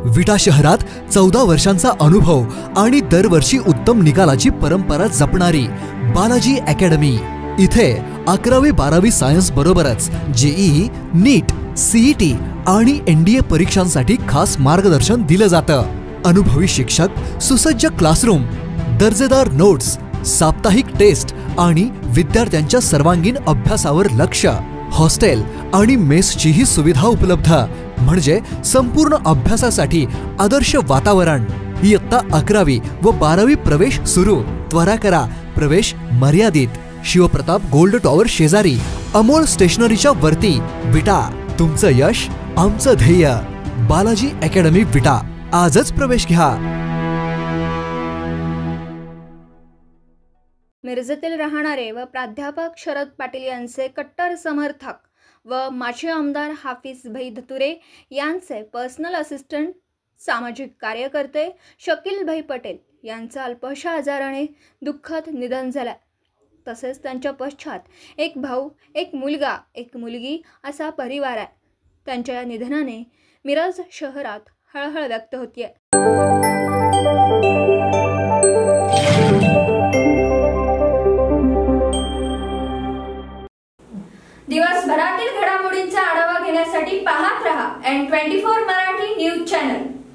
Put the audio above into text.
विटा शहरात 14 वर्षांचा अनुभव आणि दरवर्षी उत्तम निकालाची परंपरा जपणारी बालाजी अकॅडमी। इथे 11वी-12वी सायन्स बरोबरच जेईई, नीट, सीईटी आणि एनडीए परीक्षांसाठी खास मार्गदर्शन दिलं जातं। अनुभवी शिक्षक, सुसज्ज क्लासरूम, दर्जेदार नोट्स, साप्ताहिक टेस्ट आणि विद्यार्थ्यांच्या सर्वांगीण अभ्यासावर लक्ष। हॉस्टेल आणि मेसचीही सुविधा उपलब्ध, म्हणजे संपूर्ण अभ्यासासाठी आदर्श वातावरण। इयत्ता 11वी व 12वी प्रवेश सुरू। त्वरा करा, प्रवेश मर्यादित। शिवप्रताप गोल्ड टॉवर शेजारी, अमोल स्टेशनरीच्या वरती, विटा। तुमचं यश आमचं ध्येय। बालाजी अकॅडमी विटा, आजच प्रवेश घ्या। मिरजेतील राहणारे व प्राध्यापक शरद पाटील यांचे कट्टर समर्थक व माजी आमदार हाफिज भाई धतुरे यांचे पर्सनल असिस्टंट, सामाजिक कार्यकर्ते शकील भाई पटेल यांचं अल्पशा आजाराने दुःखद निधन झालं। तसेच त्यांच्या पश्चात एक भाऊ, एक मुलगा, एक मुलगी असा परिवार आहे। त्यांच्या या निधनाने मिरज शहरात हळहळ व्यक्त होतीये। दिवसभरातील घडामोडींचा आढावा घेण्यासाठी पाहत रहा N24 मराठी न्यूज चॅनल।